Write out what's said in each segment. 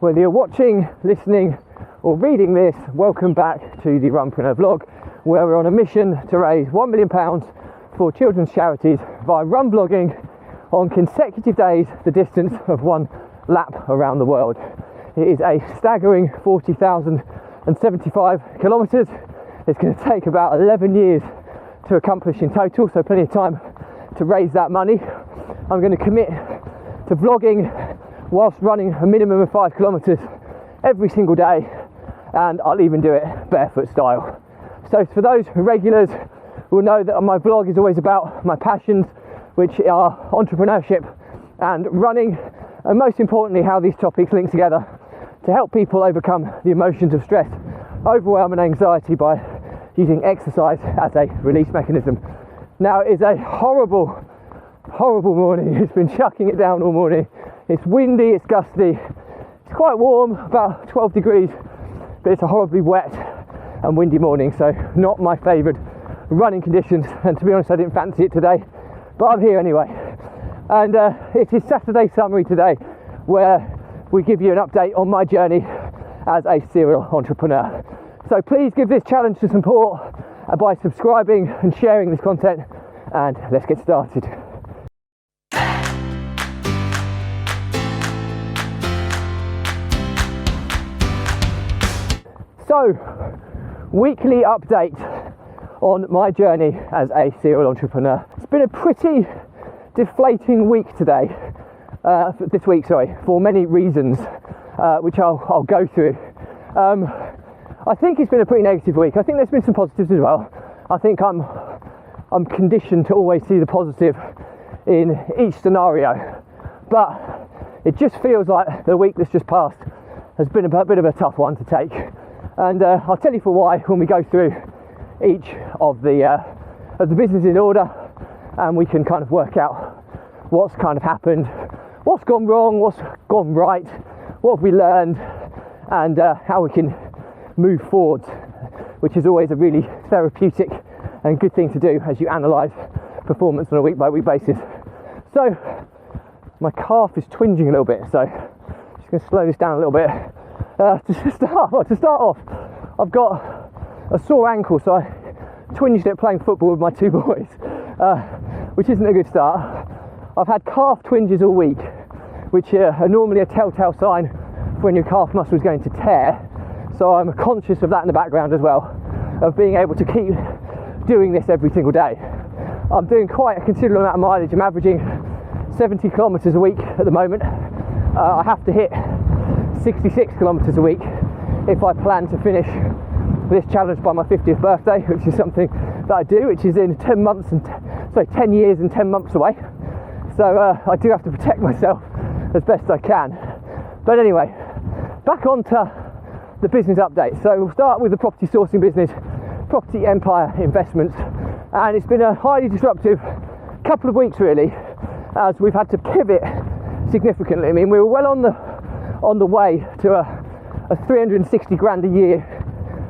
Whether you're watching, listening or reading this, welcome back to the Runpreneur vlog, where we're on a mission to raise £1 million for children's charities via run vlogging on consecutive days the distance of one lap around the world. It is a staggering 40,075 kilometres. It's going to take about 11 years to accomplish in total, so plenty of time to raise that money. I'm going to commit to vlogging whilst running a minimum of 5 kilometres every single day, and I'll even do it barefoot style. So for those regulars who will know that my vlog is always about my passions, which are entrepreneurship and running, and most importantly how these topics link together to help people overcome the emotions of stress, overwhelm and anxiety by using exercise as a release mechanism. Now, it is a horrible morning. It's been chucking it down all morning. It's windy, it's gusty, it's quite warm, about 12 degrees, but it's a horribly wet and windy morning, so not my favourite running conditions, and to be honest I didn't fancy it today, but I'm here anyway. And it is Saturday Summary today, where we give you an update on my journey as a serial entrepreneur. So please give this challenge some support by subscribing and sharing this content, and let's get started. So, weekly update on my journey as a serial entrepreneur. It's been a pretty deflating week today, this week, for many reasons, which I'll go through. I think it's been a pretty negative week. I think there's been some positives as well. I think I'm conditioned to always see the positive in each scenario, but it just feels like the week that's just passed has been a bit of a tough one to take. And I'll tell you for why when we go through each of the business in order, and we can kind of work out what's kind of happened, what's gone wrong, what's gone right, what have we learned, and how we can move forward, which is always a really therapeutic and good thing to do as you analyse performance on a week-by-week basis. So my calf is twinging a little bit, so I'm just going to slow this down a little bit. To start off, I've got a sore ankle, so I twinged it playing football with my two boys, which isn't a good start. I've had calf twinges all week, which are normally a telltale sign for when your calf muscle is going to tear, so I'm conscious of that in the background as well, of being able to keep doing this every single day. I'm doing quite a considerable amount of mileage. I'm averaging 70 kilometres a week at the moment. I have to hit 66 kilometres a week if I plan to finish this challenge by my 50th birthday, which is something that I do, which is in 10 years and 10 months away. So I do have to protect myself as best I can. But anyway, back onto the business update. So we'll start with the property sourcing business, Property Empire Investments, and it's been a highly disruptive couple of weeks really, as we've had to pivot significantly. I mean, we were well on the way to a 360 grand a year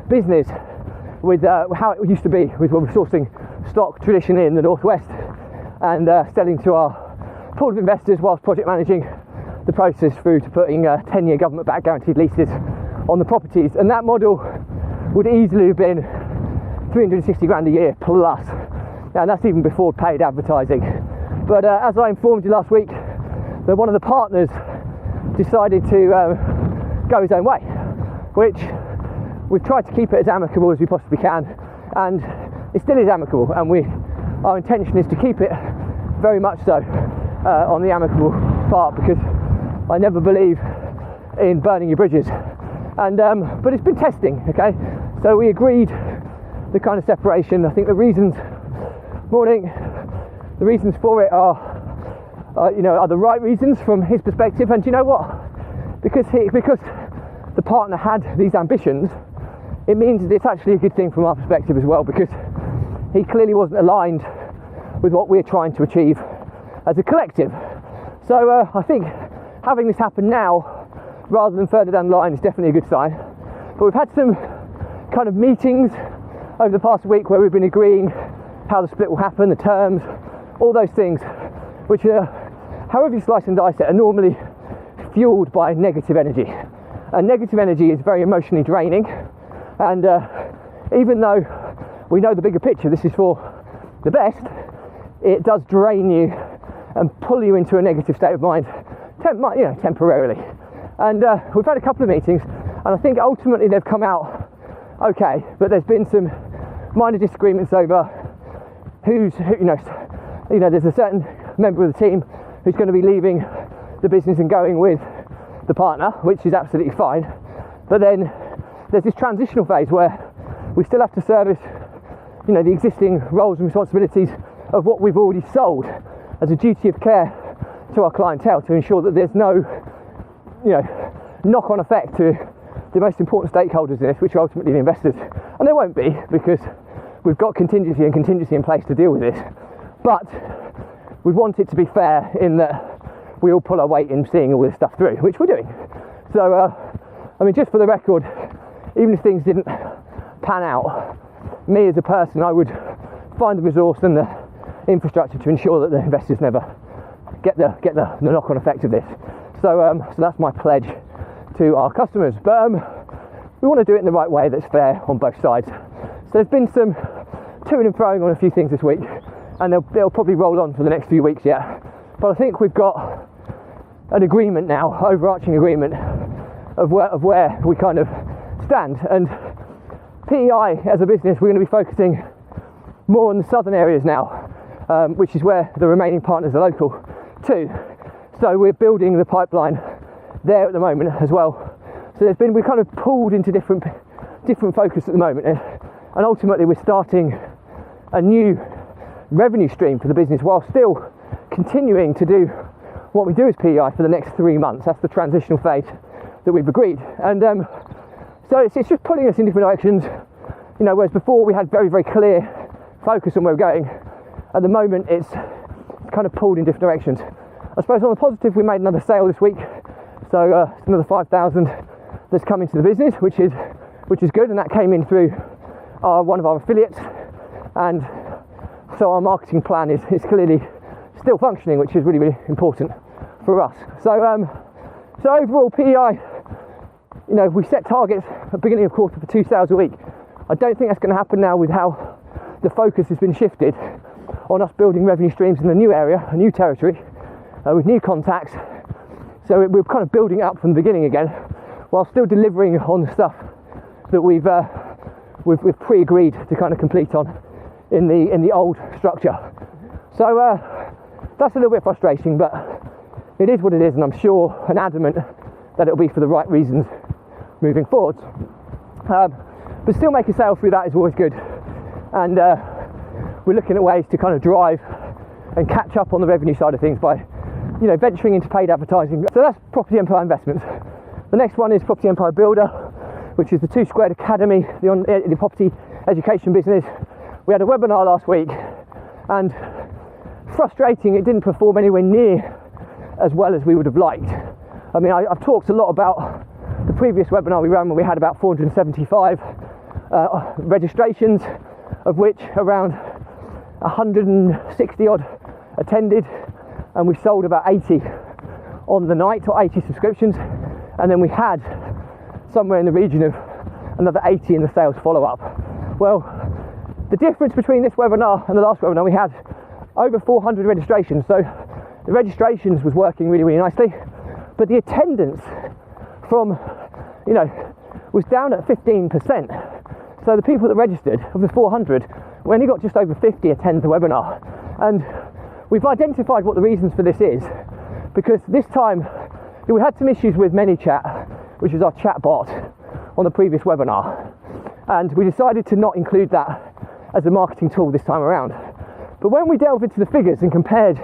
business with how it used to be with when we're sourcing stock traditionally in the northwest and selling to our pool of investors whilst project managing the process through to putting 10-year government-backed guaranteed leases on the properties, and that model would easily have been 360 grand a year plus, and that's even before paid advertising. But as I informed you last week, that one of the partners decided to go his own way, which we've tried to keep it as amicable as we possibly can, and it still is amicable, and our intention is to keep it very much so on the amicable part, because I never believe in burning your bridges. And but it's been testing, okay? So we agreed the kind of separation. I think the reasons for it are the right reasons from his perspective. And you know what? Because the partner had these ambitions, it means that it's actually a good thing from our perspective as well, because he clearly wasn't aligned with what we're trying to achieve as a collective. So I think having this happen now rather than further down the line is definitely a good sign. But we've had some kind of meetings over the past week where we've been agreeing how the split will happen, the terms, all those things, which are, however you slice and dice it, are normally fueled by negative energy. And negative energy is very emotionally draining. And even though we know the bigger picture, this is for the best, it does drain you and pull you into a negative state of mind, temporarily. And we've had a couple of meetings, and I think ultimately they've come out okay, but there's been some minor disagreements over there's a certain member of the team who's going to be leaving the business and going with the partner, which is absolutely fine. But then there's this transitional phase where we still have to service, the existing roles and responsibilities of what we've already sold as a duty of care to our clientele, to ensure that there's no, knock-on effect to the most important stakeholders in this, which are ultimately the investors. And there won't be, because we've got contingency in place to deal with this. But we want it to be fair in that we all pull our weight in seeing all this stuff through, which we're doing. So, just for the record, even if things didn't pan out, me as a person, I would find the resource and the infrastructure to ensure that the investors never get the knock-on effect of this. So that's my pledge to our customers. But we want to do it in the right way that's fair on both sides. So there's been some toing and froing on a few things this week, and they'll probably roll on for the next few weeks yet. But I think we've got an agreement now, overarching agreement of where we kind of stand. And PEI as a business, we're going to be focusing more on the southern areas now, which is where the remaining partners are local too. So we're building the pipeline there at the moment as well. So we're kind of pulled into different focus at the moment, and ultimately we're starting a new revenue stream for the business while still continuing to do what we do as PEI for the next 3 months. That's the transitional phase that we've agreed. And so it's just pulling us in different directions, whereas before we had very, very clear focus on where we're going. At the moment it's kind of pulled in different directions. I suppose on the positive, we made another sale this week, so it's another 5,000 that's come into the business, which is good, and that came in through one of our affiliates, and so our marketing plan is clearly still functioning, which is really, really important for us. So overall PEI, we set targets at the beginning of quarter for 2 sales a week. I don't think that's going to happen now with how the focus has been shifted on us building revenue streams in a new area, a new territory, with new contacts. So we're kind of building up from the beginning again, while still delivering on the stuff that we've pre-agreed to kind of complete on in the old structure. So that's a little bit frustrating, but it is what it is, and I'm sure and adamant that it'll be for the right reasons moving forward. But still making sale through that is always good, and we're looking at ways to kind of drive and catch up on the revenue side of things by venturing into paid advertising. So that's Property Empire Investments. The next one is Property Empire Builder, which is the 2 Squared Academy, the property education business. We had a webinar last week, and frustrating, it didn't perform anywhere near as well as we would have liked. I've talked a lot about the previous webinar we ran, where we had about 475 registrations, of which around 160 odd attended, and we sold about 80 on the night, or 80 subscriptions, and then we had somewhere in the region of another 80 in the sales follow-up. Well, the difference between this webinar and the last webinar, we had over 400 registrations, so the registrations was working really, really nicely, but the attendance from, was down at 15%. So the people that registered, of the 400, we only got just over 50 attend the webinar. And we've identified what the reasons for this is, because this time we had some issues with ManyChat, which is our chat bot, on the previous webinar, and we decided to not include that as a marketing tool this time around. But when we delved into the figures and compared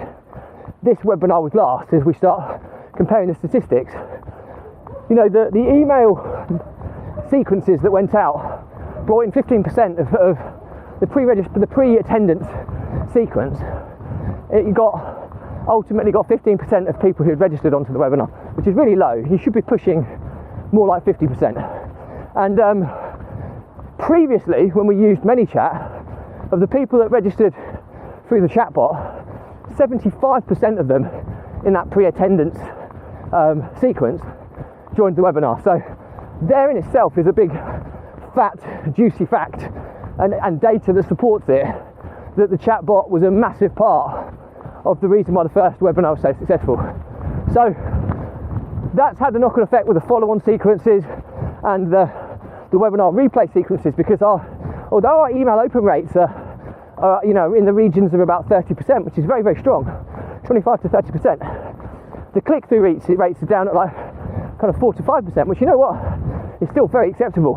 this webinar with last, as we start comparing the statistics, the email sequences that went out brought in 15% of the pre-attendance sequence. It ultimately got 15% of people who had registered onto the webinar, which is really low. You should be pushing more like 50%. And previously, when we used ManyChat, of the people that registered through the chatbot, 75% of them in that pre-attendance sequence joined the webinar. So there in itself is a big, fat, juicy fact and data that supports it, that the chatbot was a massive part of the reason why the first webinar was so successful. So that's had a knock-on effect with the follow-on sequences and the webinar replay sequences, because although our email open rates are in the regions of about 30%, which is very, very strong, 25 to 30%, the click-through rates are down at like kind of 4 to 5%, which, you know what, is still very acceptable.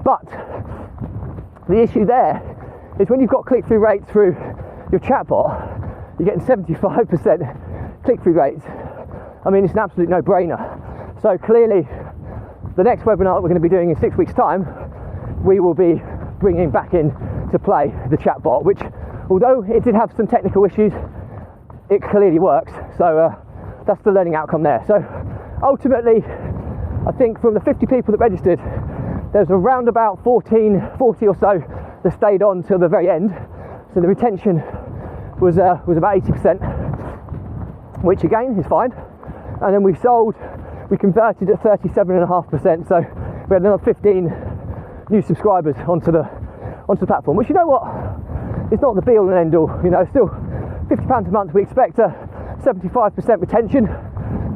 But the issue there is when you've got click-through rates through your chatbot, you're getting 75% click-through rates. I mean, it's an absolute no-brainer. So clearly, the next webinar that we're going to be doing in 6 weeks' time, we will be bringing back in to play the chatbot, which, although it did have some technical issues, it clearly works. So that's the learning outcome there. So ultimately, I think from the 50 people that registered, there's around about 40 or so that stayed on till the very end. So the retention was about 80%, which again is fine. And then we converted at 37.5%. So we had another 15 new subscribers onto the platform, which, you know what, it's not the be all and end all. You know, still £50 a month. We expect a 75% retention,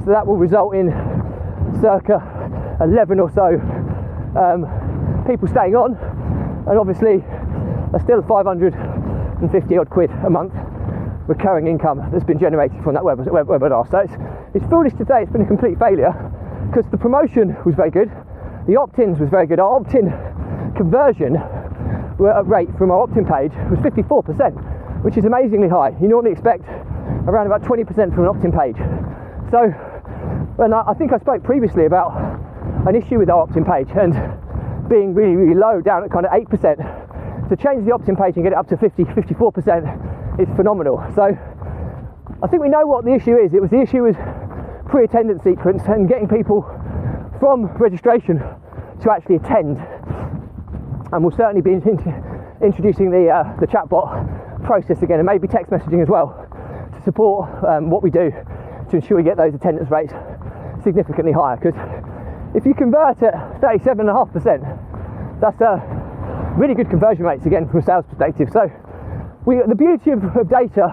so that will result in circa 11 or so people staying on, and obviously there's still 550 odd quid a month recurring income that's been generated from that webinar. So it's foolish to say it's been a complete failure, because the promotion was very good, the opt-ins was very good. Our opt-in conversion rate from our opt-in page was 54%, which is amazingly high. You normally expect around about 20% from an opt-in page. So when I think I spoke previously about an issue with our opt-in page and being really, really low, down at kind of 8%, to change the opt-in page and get it up to 54% is phenomenal. So I think we know what the issue is. The issue was pre-attendance sequence and getting people from registration to actually attend. And we'll certainly be introducing the chatbot process again, and maybe text messaging as well, to support what we do to ensure we get those attendance rates significantly higher. Because if you convert at 37.5%, that's a really good conversion rates again from a sales perspective. So the beauty of data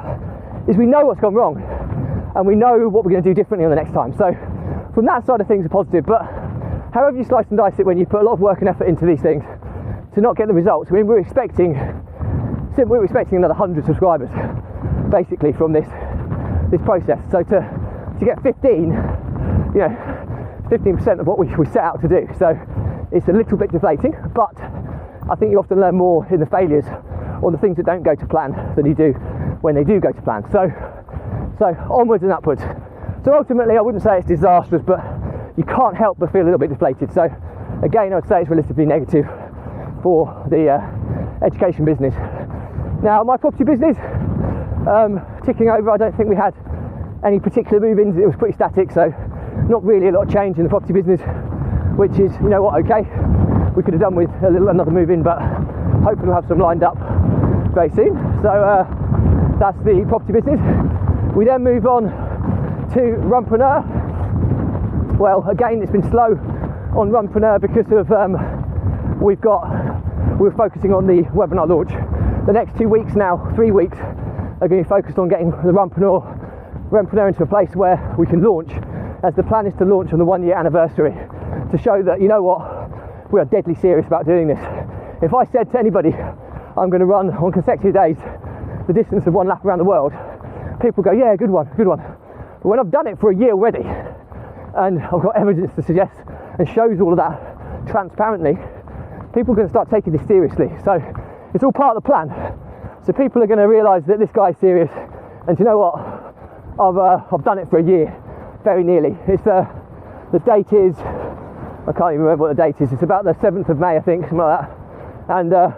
is we know what's gone wrong and we know what we're going to do differently on the next time. So from that side of things, are positive. But however you slice and dice it, when you put a lot of work and effort into these things to not get the results, I mean, we're expecting another 100 subscribers basically from this process. So to get 15% of what we set out to do. So it's a little bit deflating, but I think you often learn more in the failures or the things that don't go to plan than you do when they do go to plan. So onwards and upwards. So ultimately, I wouldn't say it's disastrous, but you can't help but feel a little bit deflated. So again, I would say it's relatively negative for the education business. Now, my property business, ticking over. I don't think we had any particular move-ins. It was pretty static, so not really a lot of change in the property business, which is, you know what, okay. We could have done with another move-in, but hopefully we'll have some lined up very soon. So that's the property business. We then move on to Runpreneur. Well, again, it's been slow on Runpreneur because of we're focusing on the webinar launch. The next 2 weeks now, 3 weeks, are going to be focused on getting the Runpreneur into a place where we can launch, as the plan is to launch on the 1 year anniversary, to show that, you know what, we are deadly serious about doing this. If I said to anybody, I'm going to run on consecutive days the distance of one lap around the world, people go, yeah, good one. But when I've done it for a year already, and I've got evidence to suggest and shows all of that transparently, people are going to start taking this seriously. So it's all part of the plan. So people are going to realise that this guy's serious, and you know what, I've done it for a year, very nearly. It's the date is, I can't even remember what the date is. It's about the 7th of May, I think, something like that. And the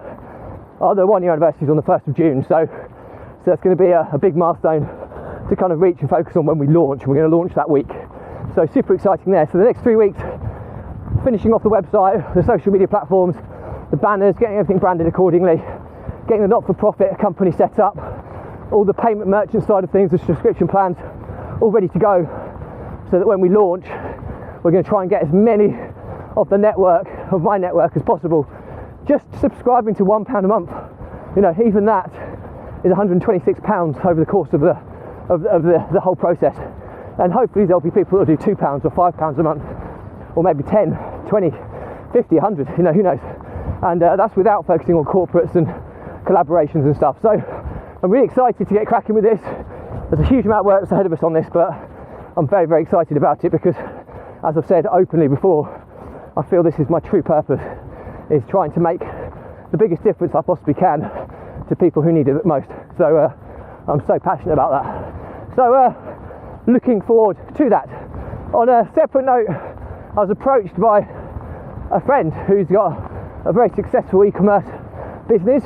1 year anniversary is on the 1st of June. So that's going to be a big milestone to kind of reach and focus on when we launch. We're going to launch that week. So super exciting there. So the next 3 weeks, finishing off the website, the social media platforms, the banners, getting everything branded accordingly, getting the not-for-profit company set up, all the payment merchant side of things, the subscription plans, all ready to go, so that when we launch, we're going to try and get as many of my network as possible. Just subscribing to £1 a month, even that is £126 over the course of the whole process. And hopefully there'll be people that do £2 or £5 a month, or maybe 10, 20, 50, 100, who knows. And that's without focusing on corporates and collaborations and stuff. So I'm really excited to get cracking with this. There's a huge amount of work that's ahead of us on this, but I'm very, very excited about it because, as I've said openly before, I feel this is my true purpose, is trying to make the biggest difference I possibly can to people who need it the most. So I'm so passionate about that. So looking forward to that. On a separate note, I was approached by a friend who's got a very successful e-commerce business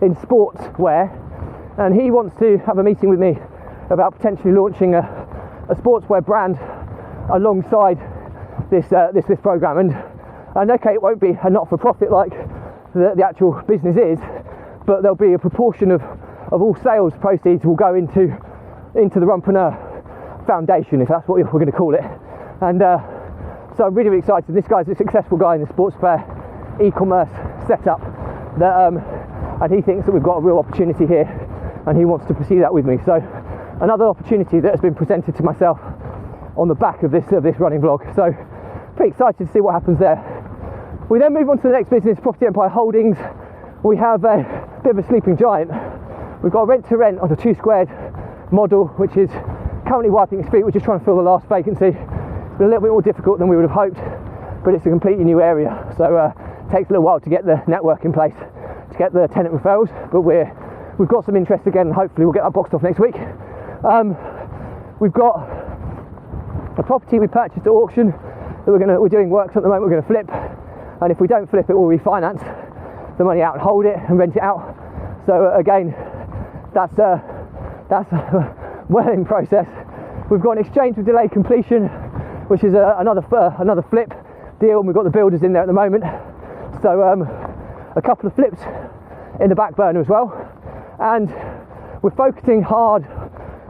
in sportswear, and he wants to have a meeting with me about potentially launching a sportswear brand alongside this program. And okay, it won't be a not-for-profit like the actual business is, but there'll be a proportion of all sales proceeds will go into the Runpreneur Foundation, if that's what we're going to call it. And so I'm really, really excited. This guy's a successful guy in the sportswear e-commerce setup, and he thinks that we've got a real opportunity here, and he wants to pursue that with me. So another opportunity that has been presented to myself on the back of this running vlog. So pretty excited to see what happens there. We then move on to the next business, Property Empire Holdings. We have a bit of a sleeping giant. We've got a rent-to-rent on a 2 squared model, which is currently wiping its feet. We're just trying to fill the last vacancy. It's been a little bit more difficult than we would have hoped, but it's a completely new area, so it takes a little while to get the network in place, to get the tenant referrals, but we've got some interest again, and hopefully we'll get that boxed off next week. We've got a property we purchased at auction that we're doing works at the moment. We're going to flip, and if we don't flip it, we'll refinance the money out and hold it and rent it out. So again, that's well in process. We've got an exchange with delayed completion, which is another flip deal, and we've got the builders in there at the moment. So a couple of flips in the back burner as well, and we're focusing hard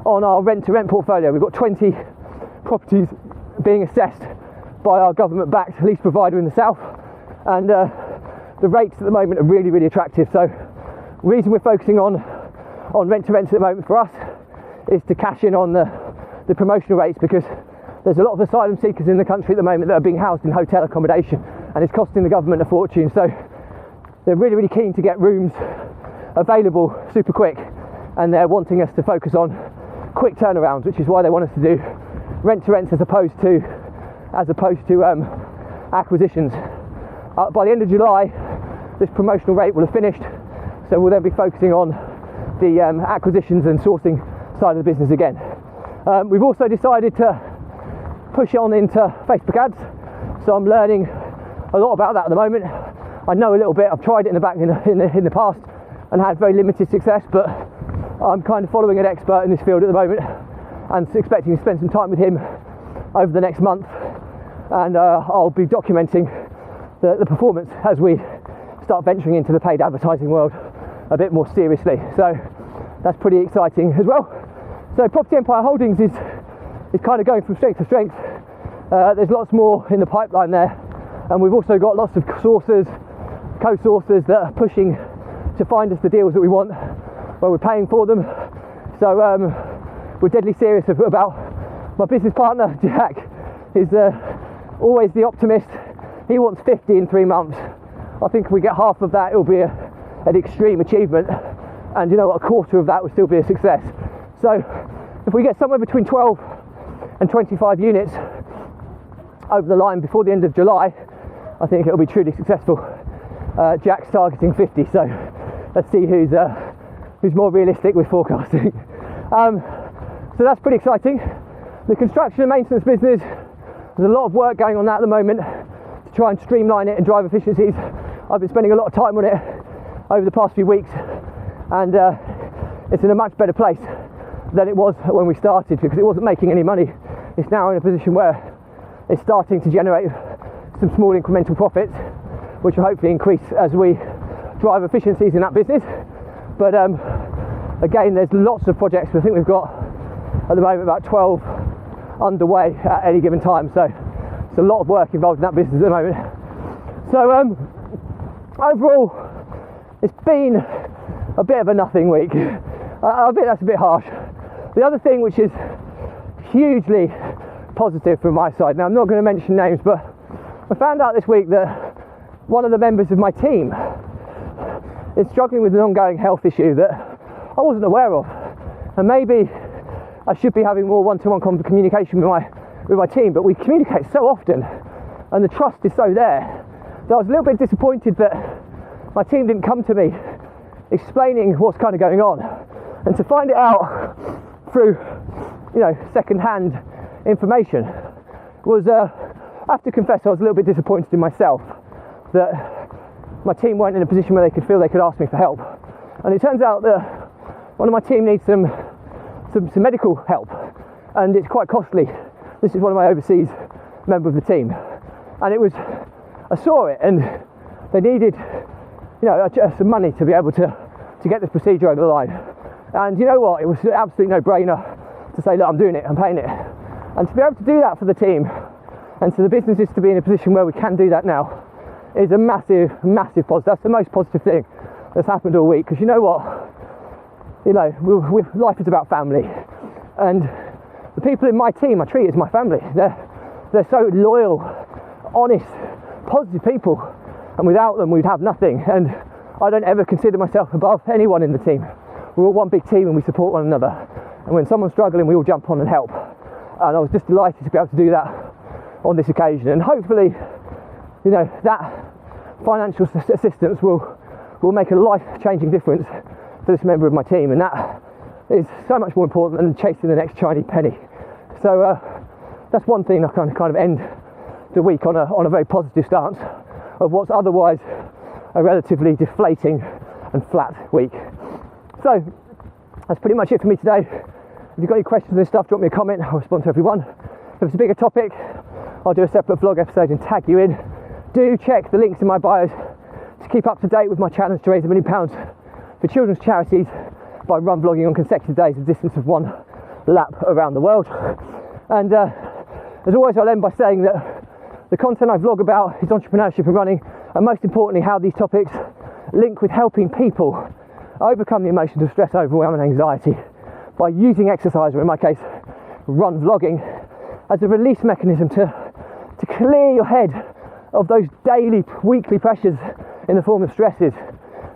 on our rent-to-rent portfolio. We've got 20 properties being assessed by our government-backed lease provider in the south, and the rates at the moment are really, really attractive. So the reason we're focusing on rent-to-rents at the moment for us is to cash in on the promotional rates, because there's a lot of asylum seekers in the country at the moment that are being housed in hotel accommodation, and it's costing the government a fortune. So they're really, really keen to get rooms available super quick, and they're wanting us to focus on quick turnarounds, which is why they want us to do rent-to-rents as opposed to acquisitions. By the end of July, this promotional rate will have finished, so we'll then be focusing on the acquisitions and sourcing side of the business again. We've also decided to push on into Facebook ads, so I'm learning a lot about that at the moment. I know a little bit. I've tried it in the past and had very limited success, but I'm kind of following an expert in this field at the moment and expecting to spend some time with him over the next month, and I'll be documenting the performance as we start venturing into the paid advertising world a bit more seriously. So that's pretty exciting as well. So Property Empire Holdings is kind of going from strength to strength. There's lots more in the pipeline there, and we've also got lots of co-sourcers that are pushing to find us the deals that we want, where we're paying for them. So we're deadly serious about. My business partner Jack is always the optimist. He wants 50 in 3 months. I think if we get half of that, it'll be an extreme achievement, and you know what, a quarter of that will still be a success. So if we get somewhere between 12 and 25 units over the line before the end of July, I think it'll be truly successful. Jack's targeting 50, so let's see who's more realistic with forecasting. So that's pretty exciting. The construction and maintenance business, there's a lot of work going on that at the moment to try and streamline it and drive efficiencies. I've been spending a lot of time on it over the past few weeks, and it's in a much better place than it was when we started, because it wasn't making any money. It's now in a position where it's starting to generate some small incremental profits, which will hopefully increase as we drive efficiencies in that business. But again, there's lots of projects. I think we've got at the moment about 12 underway at any given time. So there's a lot of work involved in that business at the moment. So overall, it's been a bit of a nothing week. I think that's a bit harsh. The other thing which is hugely positive from my side, now I'm not going to mention names, but I found out this week that one of the members of my team is struggling with an ongoing health issue that I wasn't aware of, and maybe I should be having more one-to-one communication with my team, but we communicate so often and the trust is so there that I was a little bit disappointed that my team didn't come to me explaining what's kind of going on, and to find it out through second-hand information was I have to confess I was a little bit disappointed in myself that my team weren't in a position where they could feel they could ask me for help. And it turns out that one of my team needs some medical help, and it's quite costly. This is one of my overseas member of the team, and I saw it, and they needed some money to be able to get this procedure over the line. And you know what, it was an absolute no-brainer to say, look, I'm doing it, I'm paying it. And to be able to do that for the team and for the businesses to be in a position where we can do that now is a massive, massive positive. That's the most positive thing that's happened all week, because you know what, life is about family, and the people in my team I treat as my family. They're so loyal, honest, positive people, and without them we'd have nothing. And I don't ever consider myself above anyone in the team. We're all one big team and we support one another, and when someone's struggling we all jump on and help. And I was just delighted to be able to do that on this occasion, and hopefully that financial assistance will make a life-changing difference for this member of my team, and that is so much more important than chasing the next shiny penny. So that's one thing I kind of end the week on a very positive stance of what's otherwise a relatively deflating and flat week. So that's pretty much it for me today. If you've got any questions and stuff, drop me a comment, I'll respond to everyone. If it's a bigger topic, I'll do a separate vlog episode and tag you in. Do check the links in my bios to keep up to date with my challenge to raise £1 million for children's charities by run vlogging on consecutive days, a distance of 1 lap around the world. And as always, I'll end by saying that the content I vlog about is entrepreneurship and running, and most importantly how these topics link with helping people overcome the emotions of stress, overwhelm and anxiety by using exercise, or in my case run vlogging, as a release mechanism to clear your head of those daily, weekly pressures in the form of stresses,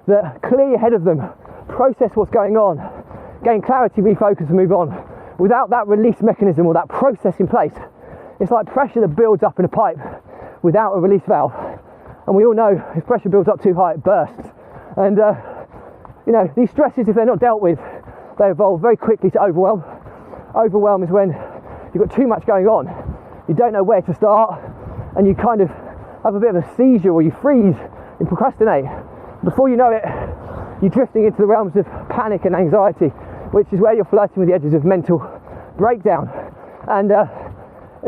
that clear your head of them, process what's going on, gain clarity, refocus and move on. Without that release mechanism or that process in place, it's like pressure that builds up in a pipe without a release valve. And we all know if pressure builds up too high, it bursts. And these stresses, if they're not dealt with, they evolve very quickly to overwhelm. Overwhelm is when you've got too much going on, you don't know where to start, and you kind of have a bit of a seizure, or you freeze and procrastinate. Before you know it, you're drifting into the realms of panic and anxiety, which is where you're flirting with the edges of mental breakdown. And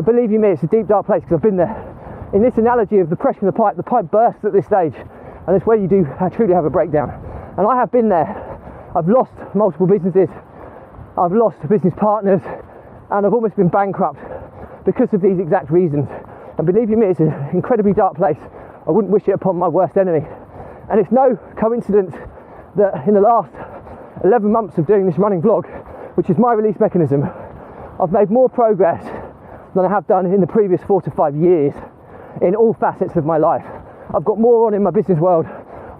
believe you me, it's a deep, dark place, because I've been there. In this analogy of the pressure in the pipe bursts at this stage, and it's where you do truly have a breakdown. And I have been there. I've lost multiple businesses, I've lost business partners, and I've almost been bankrupt because of these exact reasons. And believe you me, it's an incredibly dark place. I wouldn't wish it upon my worst enemy. And it's no coincidence that in the last 11 months of doing this running vlog, which is my release mechanism, I've made more progress than I have done in the previous 4 to 5 years in all facets of my life. I've got more on in my business world.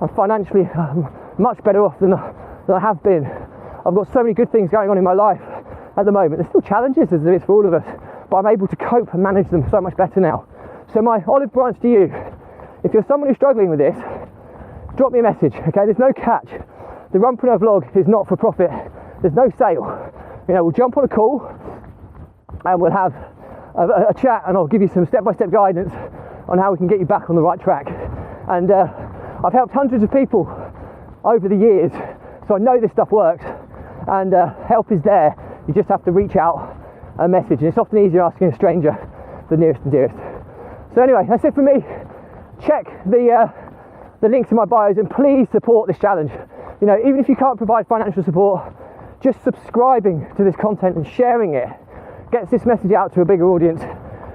I'm financially much better off than I have been. I've got so many good things going on in my life at the moment. There's still challenges, as there is for all of us, but I'm able to cope and manage them so much better now. So my olive branch to you, if you're someone who's struggling with this, drop me a message, okay? There's no catch. The Runpreneur vlog is not for profit. There's no sale. We'll jump on a call and we'll have a chat, and I'll give you some step-by-step guidance on how we can get you back on the right track. And I've helped hundreds of people over the years, so I know this stuff works, and help is there. You just have to reach out a message, and it's often easier asking a stranger than nearest and dearest. So anyway, that's it for me. Check the links in my bios, and please support this challenge. Even if you can't provide financial support, just subscribing to this content and sharing it gets this message out to a bigger audience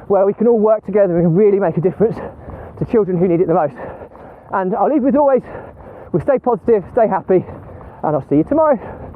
where we can all work together and really make a difference to children who need it the most. And I'll leave you as always with stay positive, stay happy, and I'll see you tomorrow.